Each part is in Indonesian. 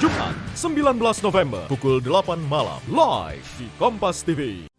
Jumat 19 November pukul 8 malam live di Kompas TV.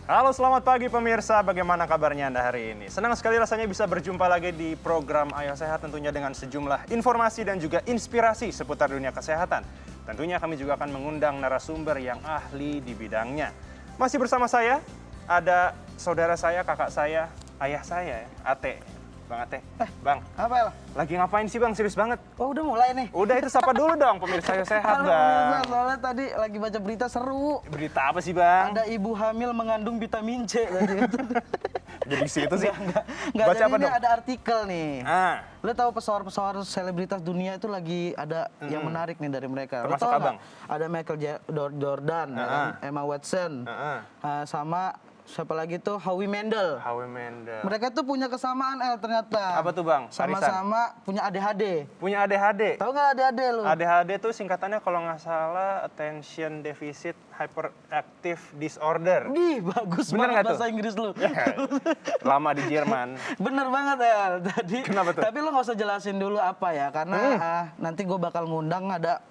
Halo, selamat pagi pemirsa. Bagaimana kabarnya Anda hari ini? Senang sekali rasanya bisa berjumpa lagi di program Ayo Sehat, tentunya dengan sejumlah informasi dan juga inspirasi seputar dunia kesehatan. Tentunya kami juga akan mengundang narasumber yang ahli di bidangnya. Masih bersama saya, ada saudara saya, kakak saya, ayah saya, Ate. Bang Ate. Bang. Apa ya? Lagi ngapain sih Bang? Serius banget. Oh, udah mulai nih. Udah, itu sapa dulu dong pemirsa Ayo Sehat, Halo, Bang. pemirsa, soalnya tadi lagi baca berita seru. Berita apa sih Bang? Ada ibu hamil mengandung vitamin C tadi. Jadi situ sih. Enggak, Baca jadi apa ini dong? ada artikel nih. Ah. Lo tahu pesawat-pesawat selebritas dunia itu lagi ada yang menarik nih dari mereka. Lo Termasuk tahu abang? nggak? Ada Michael Jordan, ya kan? Emma Watson, sama siapa lagi tuh Howie Mandel. Howie Mandel. Mereka tuh punya kesamaan ternyata. Apa tuh Bang? Arisan? Sama-sama punya ADHD. Punya ADHD. Tahu nggak ADHD lo? ADHD tuh singkatannya kalau nggak salah Attention Deficit Hyperactive Disorder. Ih, bagus Bener banget nggak tuh? bahasa Inggris lu. Lama di Jerman. Bener banget ya. Tadi. Kenapa tuh? Tapi lo nggak usah jelasin dulu apa ya, karena nanti gue bakal ngundang ada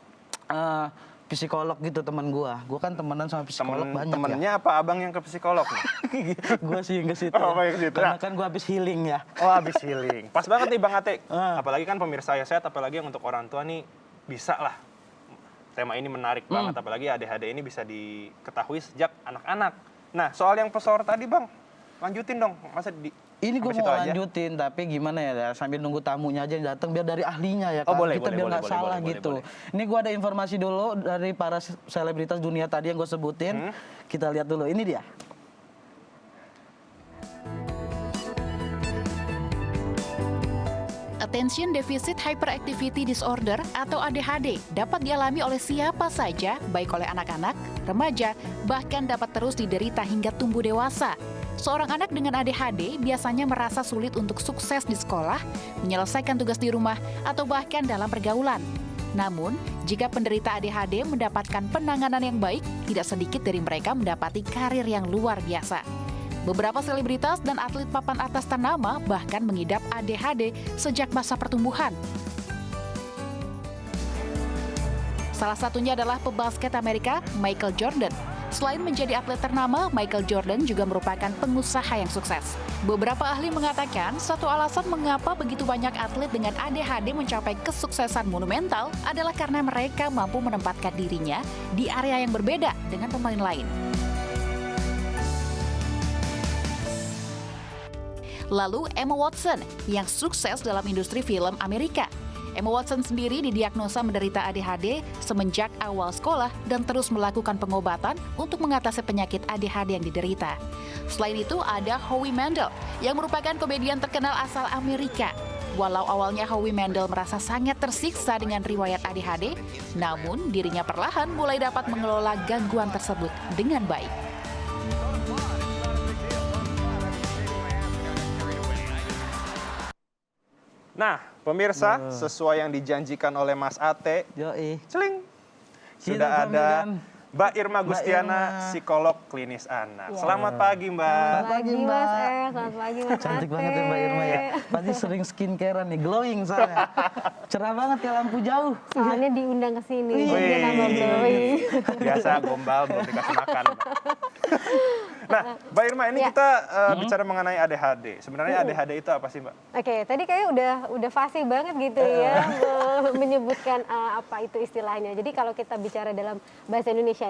psikolog gitu teman gue. Gue kan temenan sama psikolog banyak Temennya apa abang yang ke psikolog nih? ya. Gue sih yang ke situ. Oh, yang ke situ. Karena kan gue habis healing ya. Oh, habis healing. Pas banget nih Bang Ate. Apalagi kan pemirsa ya sehat, apalagi yang untuk orang tua nih bisa lah. Tema ini menarik banget, apalagi ADHD ini bisa diketahui sejak anak-anak. Nah, soal yang pesawat tadi Bang, lanjutin dong. Masa di Ini gue sampai situ mau aja? lanjutin, tapi gimana ya, sambil nunggu tamunya aja yang datang biar dari ahlinya ya Oh, kan, boleh, kita boleh, biar boleh, nggak boleh, salah boleh, gitu. boleh. Ini gue ada informasi dulu dari para selebritas dunia tadi yang gue sebutin. Kita lihat dulu, ini dia. Attention Deficit Hyperactivity Disorder atau ADHD dapat dialami oleh siapa saja, baik oleh anak-anak, remaja, bahkan dapat terus diderita hingga tumbuh dewasa. Seorang anak dengan ADHD biasanya merasa sulit untuk sukses di sekolah, menyelesaikan tugas di rumah, atau bahkan dalam pergaulan. Namun, jika penderita ADHD mendapatkan penanganan yang baik, tidak sedikit dari mereka mendapati karir yang luar biasa. Beberapa selebritas dan atlet papan atas ternama bahkan mengidap ADHD sejak masa pertumbuhan. Salah satunya adalah pebasket Amerika Michael Jordan. Selain menjadi atlet ternama, Michael Jordan juga merupakan pengusaha yang sukses. Beberapa ahli mengatakan satu alasan mengapa begitu banyak atlet dengan ADHD mencapai kesuksesan monumental adalah karena mereka mampu menempatkan dirinya di area yang berbeda dengan pemain lain. Lalu Emma Watson yang sukses dalam industri film Amerika. Emma Watson sendiri didiagnosa menderita ADHD semenjak awal sekolah dan terus melakukan pengobatan untuk mengatasi penyakit ADHD yang diderita. Selain itu ada Howie Mandel yang merupakan komedian terkenal asal Amerika. Walau awalnya Howie Mandel merasa sangat tersiksa dengan riwayat ADHD, namun dirinya perlahan mulai dapat mengelola gangguan tersebut dengan baik. Nah, pemirsa, sesuai yang dijanjikan oleh Mas Ate, Yoi. celing, Kita sudah ada panggilkan Mbak Irma Gustiana, Irma. psikolog klinis anak. Ya. Selamat pagi, Mbak. Selamat pagi, Mas Mbak. Selamat pagi Mas Cantik Ate. banget ya Mbak Irma ya. Pasti sering skincarean nih, glowing soalnya. Cerah banget ya lampu jauh. Soalnya diundang ke sini, Wih. jadi nambah glowing. Biasa gombal belum dikasih makan. Mbak. Nah, Mbak Irma, ini Ya. kita bicara mengenai ADHD. Sebenarnya ADHD itu apa sih, Mbak? Oke, tadi kayaknya udah fasih banget gitu ya menyebutkan apa itu istilahnya. Jadi kalau kita bicara dalam bahasa Indonesianya,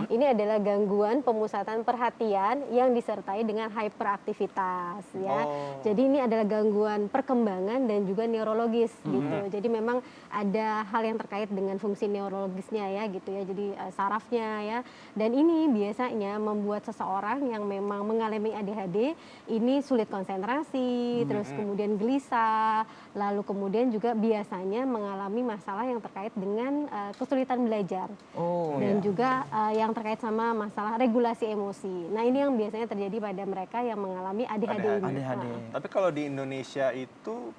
ini adalah gangguan pemusatan perhatian yang disertai dengan hyperaktivitas ya. Oh. Jadi ini adalah gangguan perkembangan dan juga neurologis gitu. Jadi memang ada hal yang terkait dengan fungsi neurologisnya ya gitu ya. Jadi sarafnya ya. Dan ini biasanya membuat seseorang yang memang mengalami ADHD ini sulit konsentrasi, terus kemudian gelisah, lalu kemudian juga biasanya mengalami masalah yang terkait dengan kesulitan belajar. Oh, Dan juga yang terkait sama masalah regulasi emosi. Nah, ini yang biasanya terjadi pada mereka yang mengalami ADHD ini. ADHD. Tapi kalau di Indonesia itu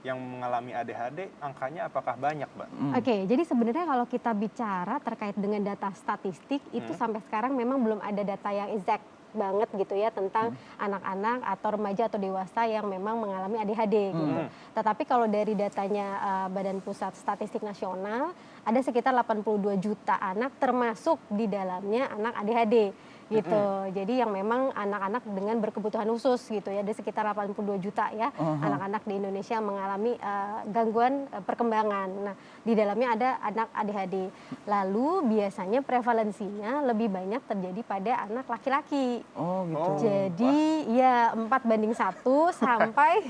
yang mengalami ADHD, angkanya apakah banyak, Mbak? Oke, jadi sebenarnya kalau kita bicara terkait dengan data statistik, itu sampai sekarang memang belum ada data yang exact banget gitu ya tentang anak-anak atau remaja atau dewasa yang memang mengalami ADHD gitu. Tetapi kalau dari datanya Badan Pusat Statistik Nasional, ada sekitar 82 juta anak termasuk di dalamnya anak ADHD gitu. Jadi yang memang anak-anak dengan berkebutuhan khusus gitu ya, ada sekitar 82 juta ya anak-anak di Indonesia yang mengalami gangguan perkembangan. Nah, di dalamnya ada anak ADHD. Lalu biasanya prevalensinya lebih banyak terjadi pada anak laki-laki. Oh gitu. Jadi ya 4:1 sampai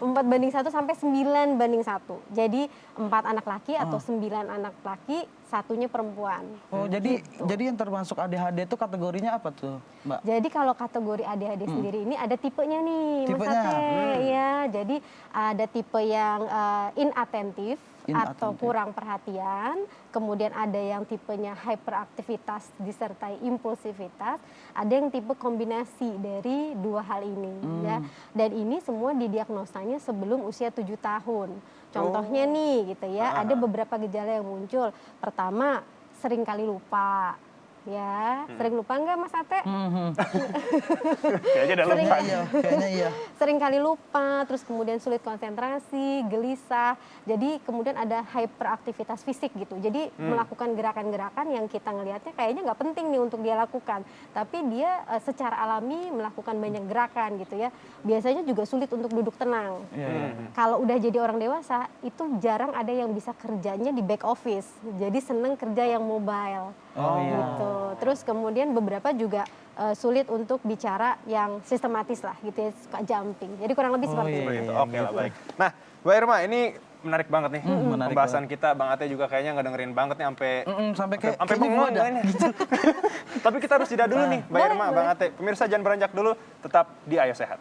4:1 sampai 9:1. Jadi 4 anak laki atau 9 anak laki, satunya perempuan. Oh, jadi yang termasuk ADHD itu kategorinya apa tuh, Mbak? Jadi kalau kategori ADHD sendiri ini ada tipenya nih, Tipenya? Mas Ate. Ya, jadi ada tipe yang inattentif atau Inattentif. kurang perhatian, kemudian ada yang tipenya hyperaktivitas disertai impulsivitas, ada yang tipe kombinasi dari dua hal ini ya. Dan ini semua didiagnosanya sebelum usia 7 tahun. Contohnya nih gitu ya, ada beberapa gejala yang muncul. Pertama, sering kali lupa. Ya, sering lupa enggak Mas Ate? Kayaknya udah lupa. Kayaknya iya. Sering kali lupa, terus kemudian sulit konsentrasi, gelisah. Jadi kemudian ada hyperaktivitas fisik gitu. Jadi melakukan gerakan-gerakan yang kita ngelihatnya kayaknya nggak penting nih untuk dia lakukan. Tapi dia secara alami melakukan banyak gerakan gitu ya. Biasanya juga sulit untuk duduk tenang. Kalau udah jadi orang dewasa, itu jarang ada yang bisa kerjanya di back office. Jadi seneng kerja yang mobile. Gitu. Terus kemudian beberapa juga sulit untuk bicara yang sistematis lah gitu ya, suka jumping. Jadi kurang lebih seperti itu. Itu oke lah, baik. Nah, Mbak Irma, ini menarik banget nih menarik pembahasan kita. Bang Ate juga kayaknya ngedengerin banget nih Sampai kayak sampai kayaknya bengong gua ada. ini. Tapi kita harus jeda dulu nih, Mbak Irma, Bang Ate. Pemirsa jangan beranjak dulu, tetap di Ayo Sehat.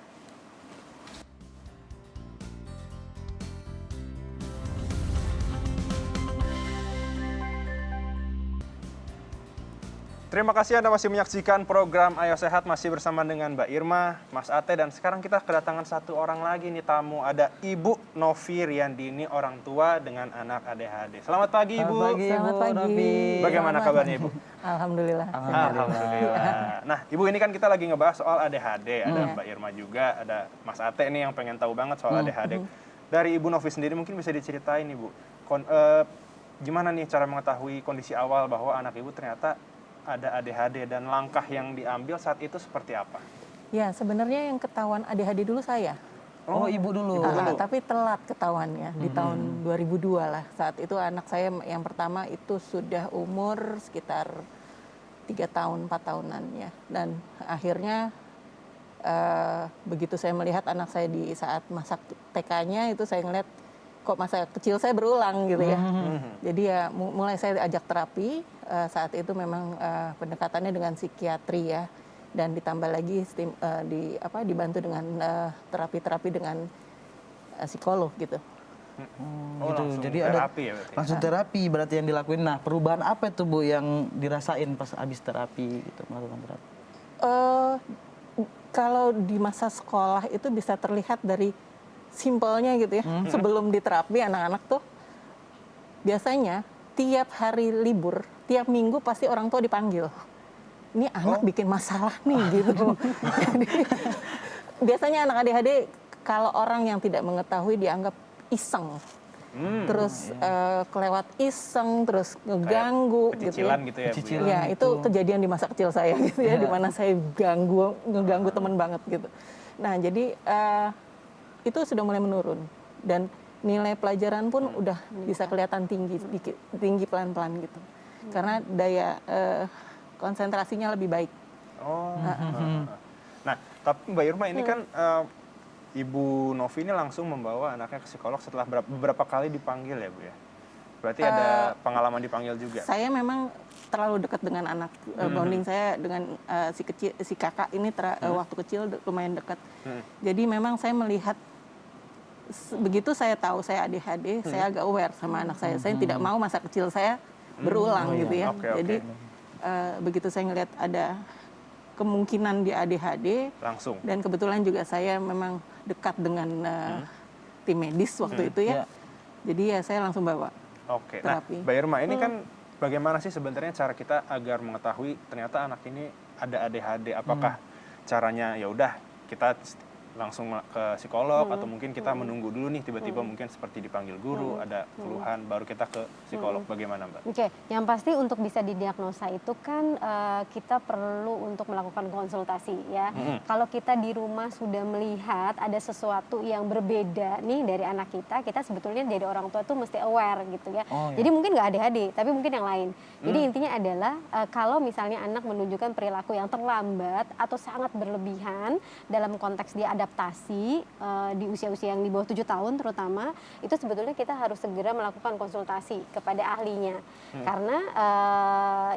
Terima kasih Anda masih menyaksikan program Ayo Sehat, masih bersama dengan Mbak Irma, Mas Ate, dan sekarang kita kedatangan satu orang lagi nih tamu. Ada Ibu Novi Riandini, orang tua dengan anak ADHD. Selamat pagi Ibu. Selamat pagi. Novi. Bagaimana kabarnya Ibu? Alhamdulillah. Alhamdulillah. Nah, Ibu, ini kan kita lagi ngebahas soal ADHD. Ada Mbak Irma juga, ada Mas Ate nih yang pengen tahu banget soal ADHD. Dari Ibu Novi sendiri mungkin bisa diceritain Ibu, gimana nih cara mengetahui kondisi awal bahwa anak Ibu ternyata ada ADHD dan langkah yang diambil saat itu seperti apa? Ya, sebenarnya yang ketahuan ADHD dulu saya. Oh, Ibu dulu. Tapi telat ketahuannya di tahun 2002 lah. Saat itu anak saya yang pertama itu sudah umur sekitar 3 tahun, 4 tahunan ya. Dan akhirnya begitu saya melihat anak saya di saat masa TK-nya itu saya ngeliat kok masa kecil saya berulang gitu ya. Jadi ya mulai saya ajak terapi, saat itu memang pendekatannya dengan psikiatri ya, dan ditambah lagi dibantu dengan terapi-terapi dengan psikolog gitu. Gitu. Jadi terapi ada ya berarti? langsung terapi berarti yang dilakuin. Nah, perubahan apa itu Bu yang dirasain pas habis terapi gitu, melakukan terapi? Kalau di masa sekolah itu bisa terlihat dari simpelnya gitu ya. Sebelum diterapi anak-anak tuh biasanya tiap hari libur, tiap minggu pasti orang tua dipanggil. Ini anak bikin masalah nih gitu. Jadi biasanya anak ADHD kalau orang yang tidak mengetahui dianggap iseng. Terus kelewat iseng, terus ngeganggu gitu ya. Pecicilan gitu ya, Bu. Pecicilan. Ya, itu kejadian di masa kecil saya gitu ya, di mana saya ngeganggu teman banget gitu. Nah, jadi itu sudah mulai menurun dan nilai pelajaran pun udah bisa kelihatan tinggi pelan-pelan gitu. Karena daya konsentrasinya lebih baik. Nah, tapi Mbak Irma ini kan Ibu Novi ini langsung membawa anaknya ke psikolog setelah beberapa kali dipanggil ya Bu ya? Berarti ada pengalaman dipanggil juga? Saya memang terlalu dekat dengan anak. Bonding saya dengan si kakak ini waktu kecil lumayan dekat. Jadi memang saya melihat, begitu saya tahu saya ADHD, saya agak aware sama anak saya. Saya tidak mau masa kecil saya berulang gitu ya. Jadi begitu saya ngelihat ada kemungkinan di ADHD, Langsung? dan kebetulan juga saya memang dekat dengan tim medis waktu itu ya. Iya. Jadi ya saya langsung bawa. Oke. Nah, Terapi. Mbak Irma, ini kan bagaimana sih sebenarnya cara kita agar mengetahui ternyata anak ini ada ADHD? Apakah caranya ya udah kita langsung ke psikolog atau mungkin kita menunggu dulu nih tiba-tiba mungkin seperti dipanggil guru, ada keluhan baru kita ke psikolog, bagaimana Mbak? Oke, yang pasti untuk bisa didiagnosa itu kan kita perlu untuk melakukan konsultasi ya. Kalau kita di rumah sudah melihat ada sesuatu yang berbeda nih dari anak kita sebetulnya dari orang tua tuh mesti aware gitu ya. Oh, ya. Jadi mungkin nggak ADHD, tapi mungkin yang lain. Jadi intinya adalah kalau misalnya anak menunjukkan perilaku yang terlambat atau sangat berlebihan dalam konteks dia adaptasi di usia-usia yang di bawah 7 tahun terutama, itu sebetulnya kita harus segera melakukan konsultasi kepada ahlinya. Karena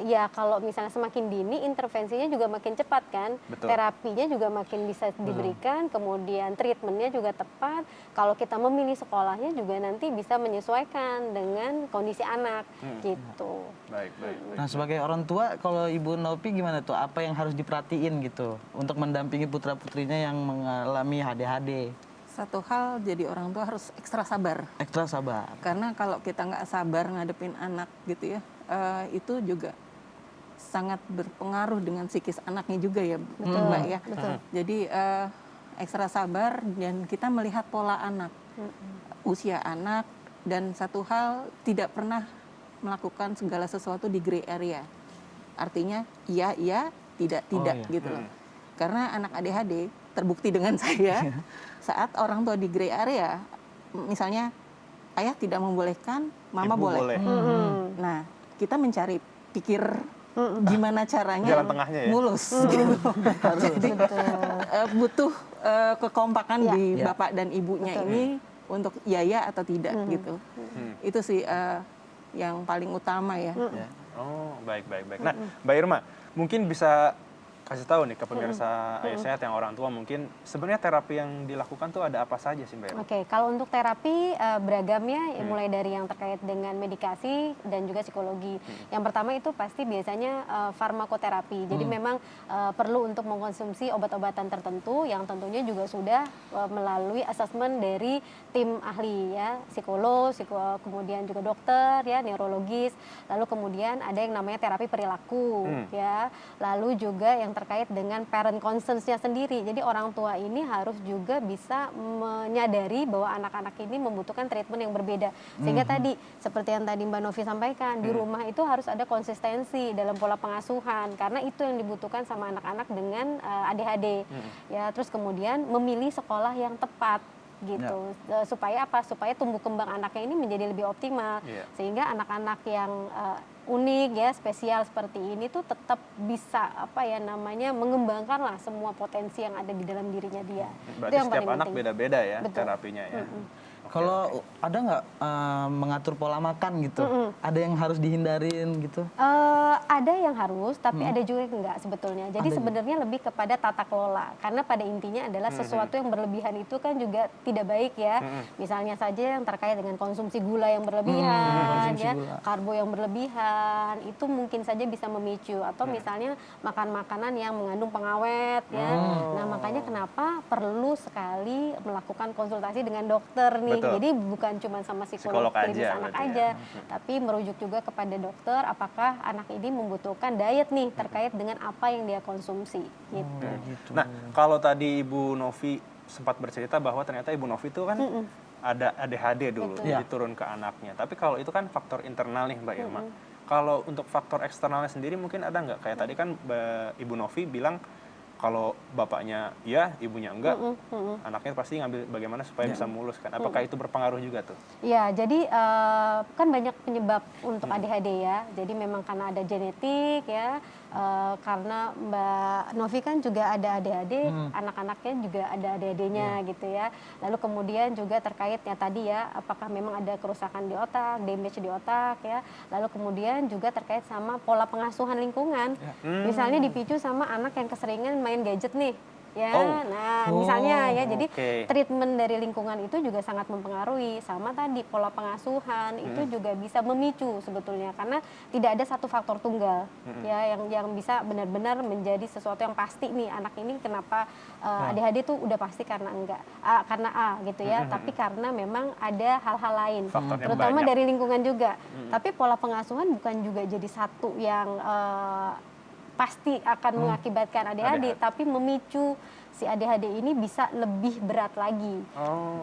ya kalau misalnya semakin dini intervensinya juga makin cepat kan, Betul. terapinya juga makin bisa diberikan, kemudian treatmentnya juga tepat. Kalau kita memilih sekolahnya juga nanti bisa menyesuaikan dengan kondisi anak gitu. Baik. Nah, sebagai orang tua, kalau Ibu Novi gimana tuh? Apa yang harus diperhatiin gitu untuk mendampingi putra-putrinya yang mengalami ADHD? Satu hal, jadi orang tua harus ekstra sabar. Ekstra sabar. Karena kalau kita nggak sabar ngadepin anak gitu ya, itu juga sangat berpengaruh dengan psikis anaknya juga ya, Mbak ya. Betul. Jadi ekstra sabar dan kita melihat pola anak, usia anak, dan satu hal tidak pernah melakukan segala sesuatu di gray area. Artinya iya, tidak iya. gitu loh. Karena anak ADHD terbukti dengan saya saat orang tua di gray area, misalnya ayah tidak membolehkan, mama Ibu boleh. Nah, kita mencari pikir gimana caranya Jalan tengahnya ya? mulus gitu. Jadi butuh kekompakan di Ya. bapak dan ibunya ini untuk ya atau tidak gitu. Itu sih yang paling utama ya. Ya. Oh, baik. Nah, Mbak Irma, mungkin bisa kasih tahu nih ke pemirsa Ayo Sehat yang orang tua mungkin sebenarnya terapi yang dilakukan tuh ada apa saja sih Mbak Irma? Oke, kalau untuk terapi beragamnya mulai dari yang terkait dengan medikasi dan juga psikologi. Yang pertama itu pasti biasanya farmakoterapi. Jadi memang perlu untuk mengkonsumsi obat-obatan tertentu yang tentunya juga sudah melalui asesmen dari tim ahli ya, psikolog, kemudian juga dokter ya, neurologis. Lalu kemudian ada yang namanya terapi perilaku ya. Lalu juga yang terkait dengan parent concerns-nya sendiri. Jadi orang tua ini harus juga bisa menyadari bahwa anak-anak ini membutuhkan treatment yang berbeda. Sehingga tadi seperti yang tadi Mbak Novi sampaikan, di rumah itu harus ada konsistensi dalam pola pengasuhan karena itu yang dibutuhkan sama anak-anak dengan ADHD. Ya, terus kemudian memilih sekolah yang tepat gitu. Supaya apa? Supaya tumbuh kembang anaknya ini menjadi lebih optimal. Sehingga anak-anak yang unik ya, spesial seperti ini tuh tetap bisa mengembangkan lah semua potensi yang ada di dalam dirinya dia. Berarti Itu yang setiap paling anak penting. beda-beda ya Betul. terapinya ya. Kalau ada nggak mengatur pola makan gitu? Ada yang harus dihindarin gitu? Ada yang harus, tapi ada juga yang enggak sebetulnya. Jadi sebenarnya lebih kepada tata kelola. Karena pada intinya adalah sesuatu yang berlebihan itu kan juga tidak baik ya. Misalnya saja yang terkait dengan konsumsi gula yang berlebihan, konsumsi ya, gula. karbo yang berlebihan, itu mungkin saja bisa memicu. Atau misalnya makan makanan yang mengandung pengawet ya. Nah makanya kenapa perlu sekali melakukan konsultasi dengan dokter nih. Betul. Jadi bukan cuma sama Psikolog klinis aja anak berarti aja, tapi merujuk juga kepada dokter apakah anak ini membutuhkan diet nih terkait dengan apa yang dia konsumsi gitu. Nah, kalau tadi Ibu Novi sempat bercerita bahwa ternyata Ibu Novi itu kan ada ADHD dulu, Betul. jadi turun ke anaknya. Tapi kalau itu kan faktor internal nih Mbak Irma. Kalau untuk faktor eksternalnya sendiri mungkin ada nggak? Kayak tadi kan Ibu Novi bilang kalau bapaknya iya, ibunya enggak, anaknya pasti ngambil bagaimana supaya bisa mulus kan. Apakah itu berpengaruh juga tuh? Ya, jadi kan banyak penyebab untuk ADHD ya. Jadi memang karena ada genetik ya, karena Mbak Novi kan juga ada ADHD, anak-anaknya juga ada ADHD-nya gitu ya. Lalu kemudian juga terkaitnya tadi ya, apakah memang ada kerusakan di otak, damage di otak ya. Lalu kemudian juga terkait sama pola pengasuhan lingkungan. Misalnya dipicu sama anak yang keseringan main gadget nih. ya. Oh. Nah, misalnya ya, jadi Oke. treatment dari lingkungan itu juga sangat mempengaruhi. Sama tadi pola pengasuhan itu juga bisa memicu sebetulnya, karena tidak ada satu faktor tunggal ya yang bisa benar-benar menjadi sesuatu yang pasti nih anak ini kenapa ADHD itu udah pasti karena karena A gitu ya, tapi karena memang ada hal-hal lain, Faktornya terutama banyak. dari lingkungan juga. Tapi pola pengasuhan bukan juga jadi satu yang pasti akan mengakibatkan ADHD, tapi memicu si ADHD ini bisa lebih berat lagi.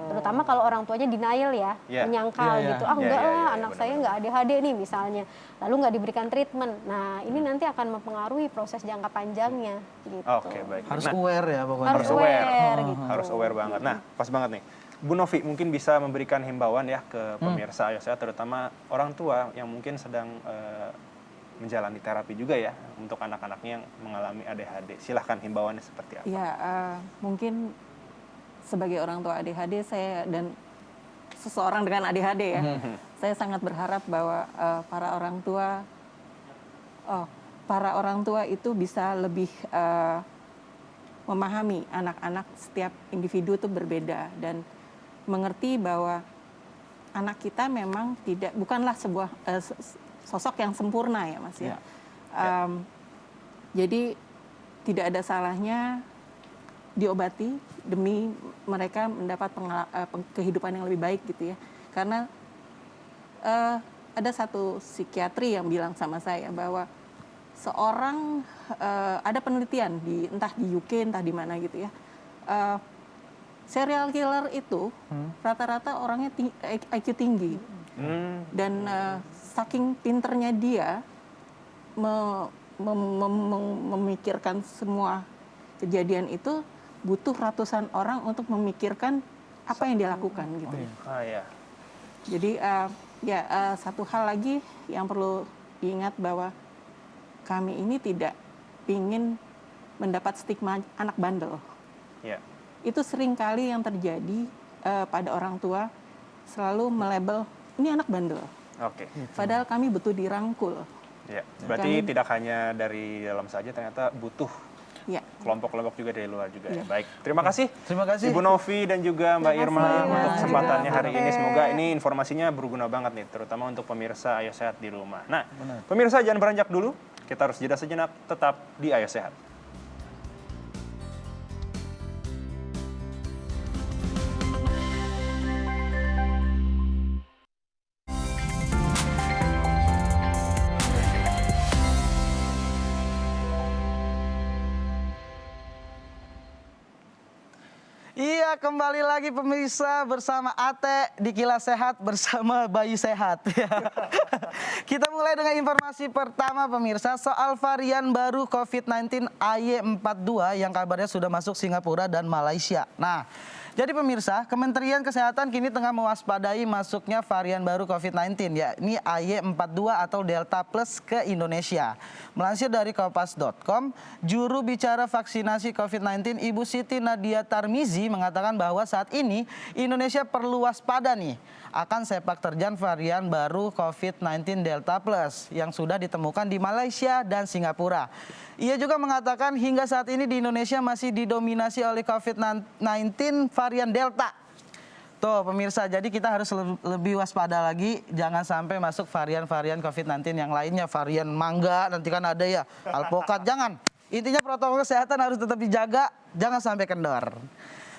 Terutama kalau orang tuanya denial ya, Iya. menyangkal Iya, iya. gitu, enggak Iya, lah iya, anak benar, saya benar. nggak ADHD nih misalnya, lalu nggak diberikan treatment. Nah ini nanti akan mempengaruhi proses jangka panjangnya gitu. Oke, baik. Harus Nah, aware ya pokoknya. Harus Harus aware. aware gitu. harus aware banget. Nah, pas banget nih. Bu Novi mungkin bisa memberikan himbauan ya ke pemirsa Ayo Sehat, terutama orang tua yang mungkin sedang menjalani terapi juga ya untuk anak-anaknya yang mengalami ADHD. Silahkan himbauannya seperti apa? Ya, mungkin sebagai orang tua ADHD saya dan seseorang dengan ADHD ya, saya sangat berharap bahwa para orang tua itu bisa lebih memahami anak-anak, setiap individu itu berbeda dan mengerti bahwa anak kita memang bukanlah sebuah sosok yang sempurna ya Mas ya. Jadi tidak ada salahnya diobati demi mereka mendapat kehidupan yang lebih baik gitu ya. Karena ada satu psikiatri yang bilang sama saya bahwa seorang ada penelitian entah di UK entah di mana gitu ya. Serial killer itu rata-rata orangnya IQ tinggi. Dan saking pinternya dia memikirkan semua kejadian itu, butuh ratusan orang untuk memikirkan apa yang dia lakukan gitu. Ya. Jadi satu hal lagi yang perlu diingat bahwa kami ini tidak ingin mendapat stigma anak bandel. Ya. Itu sering kali yang terjadi pada orang tua, selalu melabel ini anak bandel. Oke. Padahal kami butuh dirangkul. Ya. Berarti tidak hanya dari dalam saja, ternyata butuh Ya. kelompok-kelompok juga dari luar juga ya. Iya. Baik, terima kasih. Terima kasih. Ibu Novi dan juga Mbak Irma kasih, untuk Mas. kesempatannya Juga. hari ini. Semoga ini informasinya berguna banget nih, terutama untuk pemirsa Ayo Sehat di rumah. Nah, pemirsa jangan beranjak dulu. Kita harus jeda sejenak, tetap di Ayo Sehat. Iya, kembali lagi pemirsa bersama Ate di Kilas Sehat bersama Bayu Sehat. Kita mulai dengan informasi pertama pemirsa soal varian baru COVID-19 AY42 yang kabarnya sudah masuk Singapura dan Malaysia. Nah, jadi pemirsa, Kementerian Kesehatan kini tengah mewaspadai masuknya varian baru COVID-19, yakni AY42 atau Delta Plus ke Indonesia. Melansir dari Kompas.com, juru bicara vaksinasi COVID-19 Ibu Siti Nadia Tarmizi mengatakan bahwa saat ini Indonesia perlu waspada nih akan sepak terjang varian baru COVID-19 Delta Plus yang sudah ditemukan di Malaysia dan Singapura. Ia juga mengatakan hingga saat ini di Indonesia masih didominasi oleh COVID-19 varian Delta. Tuh pemirsa, jadi kita harus lebih waspada lagi, jangan sampai masuk varian-varian COVID-19 yang lainnya, varian mangga, nanti kan ada ya, alpukat, jangan. Intinya protokol kesehatan harus tetap dijaga, jangan sampai kendor.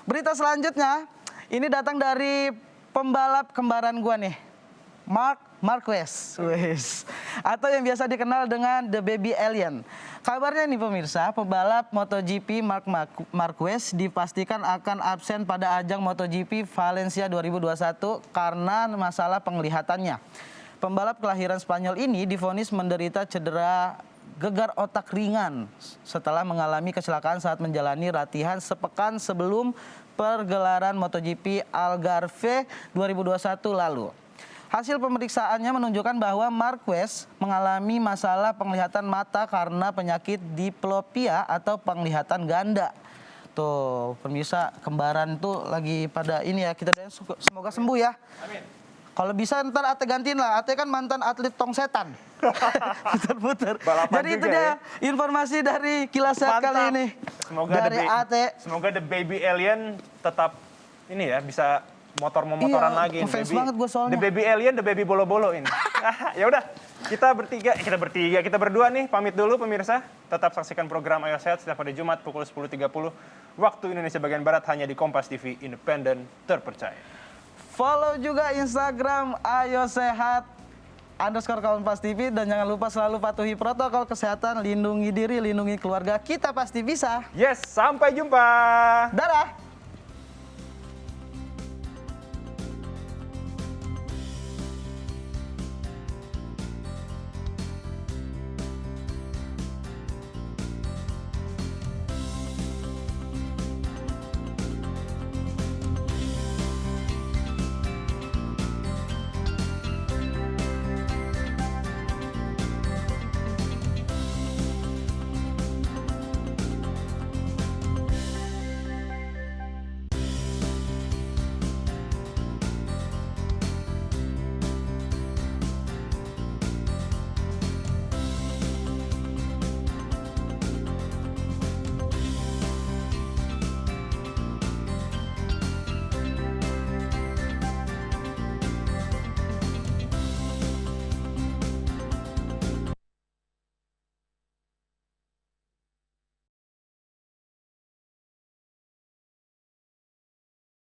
Berita selanjutnya, ini datang dari pembalap kembaran gua nih, Marc Marquez, atau yang biasa dikenal dengan The Baby Alien. Kabarnya nih pemirsa, pembalap MotoGP Marc Marquez dipastikan akan absen pada ajang MotoGP Valencia 2021 karena masalah penglihatannya. Pembalap kelahiran Spanyol ini divonis menderita cedera gegar otak ringan setelah mengalami kecelakaan saat menjalani latihan sepekan sebelum pergelaran MotoGP Algarve 2021 lalu. Hasil pemeriksaannya menunjukkan bahwa Marquez mengalami masalah penglihatan mata karena penyakit diplopia atau penglihatan ganda. Tuh, pemirsa kembaran tuh lagi pada ini ya, kita doain semoga sembuh ya. Amin. Kalau bisa ntar Ate gantiin lah. Ate kan mantan atlet tong setan. Puter-puter. Balapan Jadi itu juga dia ya. informasi dari Kilas Sehat Mantap. kali ini. Semoga dari Ate. Semoga the baby alien tetap ini ya bisa motoran Iya, lagi. ngefans banget gua soalnya. The baby alien, the baby bolo-bolo ini. Ya udah, kita berdua nih pamit dulu pemirsa. Tetap saksikan program Ayo Sehat setiap hari Jumat pukul 10.30 waktu Indonesia bagian Barat hanya di Kompas TV, independen, terpercaya. Follow juga Instagram Ayo Sehat _Kompas TV dan jangan lupa selalu patuhi protokol kesehatan, lindungi diri, lindungi keluarga. Kita pasti bisa. Yes, sampai jumpa. Dadah.